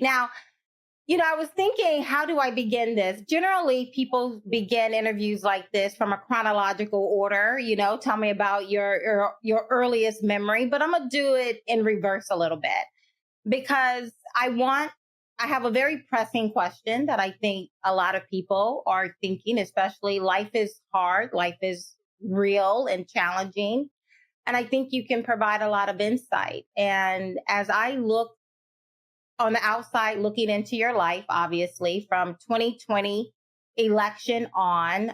Now, I was thinking, how do I begin this? Generally, people begin interviews like this from a chronological order. Tell me about your earliest memory, but I'm gonna do it in reverse a little bit because I have a very pressing question that I think a lot of people are thinking, especially life is hard, life is real and challenging. And I think you can provide a lot of insight. And as I look on the outside, looking into your life, obviously from 2020 election on,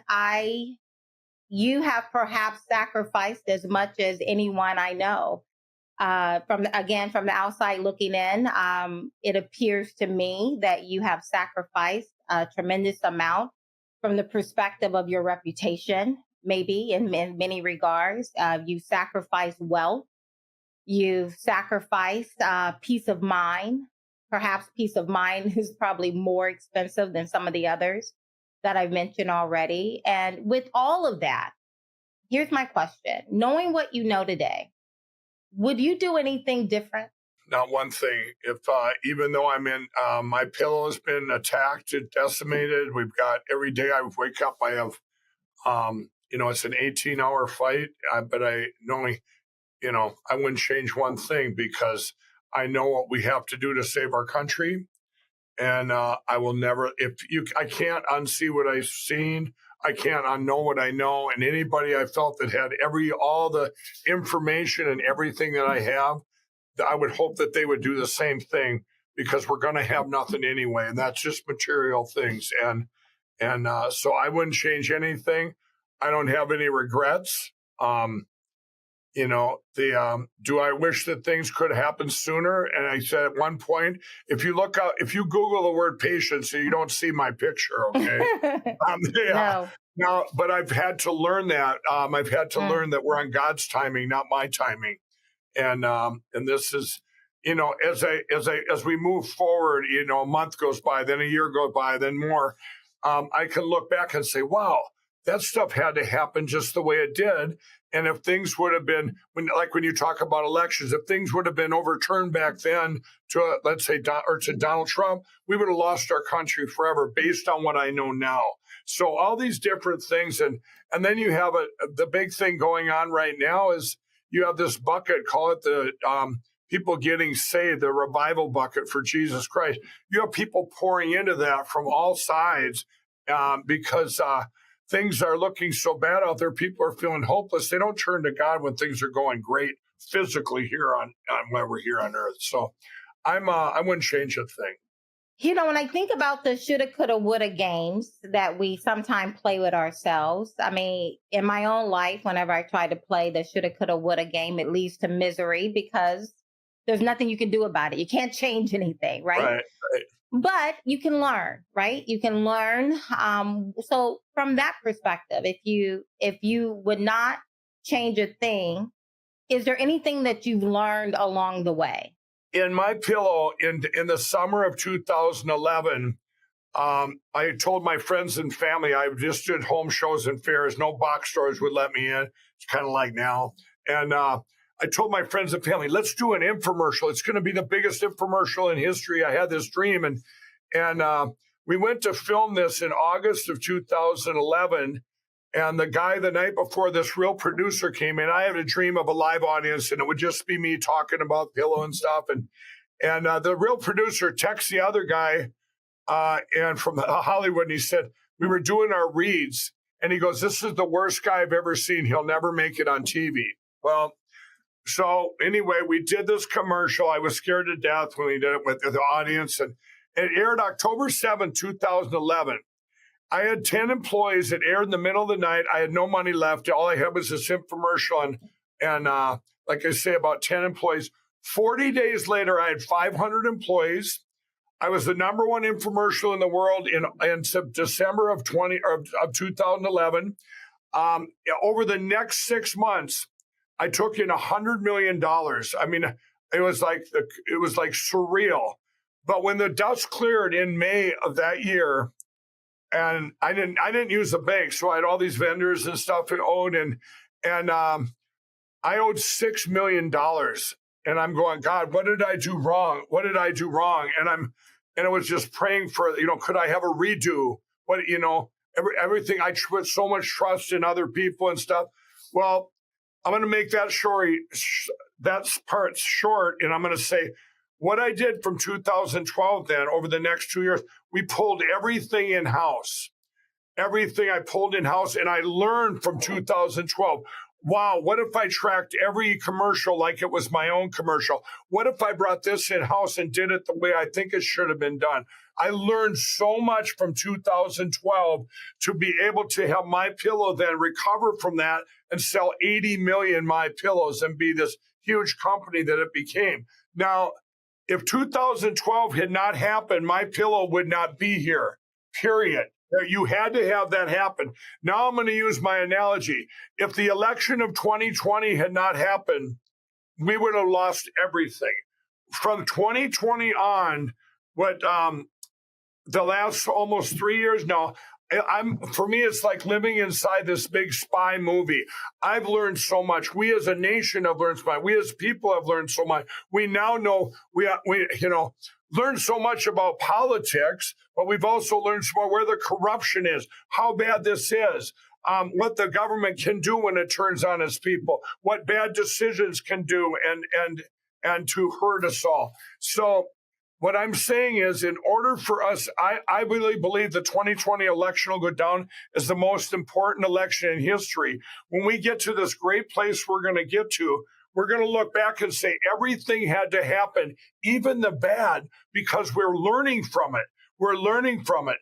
you have perhaps sacrificed as much as anyone I know. From the outside looking in, it appears to me that you have sacrificed a tremendous amount from the perspective of your reputation, maybe in many regards. You sacrificed wealth. You've sacrificed peace of mind. Perhaps peace of mind is probably more expensive than some of the others that I've mentioned already. And with all of that, here's my question. Knowing what you know today, would you do anything different? Not one thing. If even though I'm in, my pillow has been attacked and decimated. We've got every day I wake up, I have, it's an 18-hour fight. But I normally, I wouldn't change one thing because I know what we have to do to save our country. And I will never, I can't unsee what I've seen. I can't unknow what I know. And anybody I felt that had all the information and everything that I have, I would hope that they would do the same thing because we're going to have nothing anyway. And that's just material things. And so I wouldn't change anything. I don't have any regrets. Do I wish that things could happen sooner? And I said at one point, if you Google the word patience, you don't see my picture, okay? No. No, but I've had to learn that. I've had to learn that we're on God's timing, not my timing. And this is, as we move forward, a month goes by, then a year goes by, then more. I can look back and say, wow, that stuff had to happen just the way it did. And if things would have been, when you talk about elections, if things would have been overturned back then to, let's say, to Donald Trump, we would have lost our country forever based on what I know now. So all these different things. And then you have the big thing going on right now is you have this bucket, call it the people getting saved, the revival bucket for Jesus Christ. You have people pouring into that from all sides because things are looking so bad out there. People are feeling hopeless. They don't turn to God when things are going great physically here on when we're here on earth. So I wouldn't change a thing. When I think about the shoulda, coulda, woulda games that we sometimes play with ourselves, I mean, in my own life, whenever I try to play the shoulda, coulda, woulda game, it leads to misery because there's nothing you can do about it. You can't change anything, right? Right. But you can learn, right? You can learn. So from that perspective, if you would not change a thing, is there anything that you've learned along the way? In MyPillow, in the summer of 2011, I told my friends and family, I just did home shows and fairs. No box stores would let me in. It's kind of like now. And I told my friends and family, let's do an infomercial. It's going to be the biggest infomercial in history. I had this dream. And we went to film this in August of 2011. And the guy the night before, this real producer came in. I had a dream of a live audience, and it would just be me talking about pillow and stuff. And the real producer texts the other guy and from Hollywood, and he said, we were doing our reads. And he goes, this is the worst guy I've ever seen. He'll never make it on TV. Well, so anyway, we did this commercial. I was scared to death when we did it with the audience. And it aired October 7, 2011. I had 10 employees. It aired in the middle of the night. I had no money left. All I had was this infomercial and like I say, about 10 employees. 40 days later, I had 500 employees. I was the number one infomercial in the world in December of 2011. Over the next 6 months, I took in $100 million. I mean, it was like surreal. But when the dust cleared in May of that year, and I didn't use the bank, so I had all these vendors and stuff that owed, and I owed $6 million. And I'm going, God, what did I do wrong? What did I do wrong? And I'm and it was just praying for, could I have a redo? What, everything. I put so much trust in other people and stuff. Well, I'm going to make that part short, and I'm going to say what I did from 2012 then over the next 2 years, we pulled everything in-house. Everything I pulled in-house, and I learned from 2012. Wow, what if I tracked every commercial like it was my own commercial? What if I brought this in-house and did it the way I think it should have been done? I learned so much from 2012 to be able to have MyPillow then recover from that and sell 80 million MyPillows and be this huge company that it became. Now, if 2012 had not happened, MyPillow would not be here, period. You had to have that happen. Now I'm going to use my analogy. If the election of 2020 had not happened, we would have lost everything. From 2020 on, the last almost 3 years now, for me, it's like living inside this big spy movie. I've learned so much. We as a nation have learned so much. We as people have learned so much. We now know we learned so much about politics, but we've also learned about where the corruption is, how bad this is, what the government can do when it turns on its people, what bad decisions can do and to hurt us all. So what I'm saying is, in order for us, I really believe the 2020 election will go down as the most important election in history. When we get to this great place we're going to get to, we're going to look back and say everything had to happen, even the bad, because we're learning from it. We're learning from it.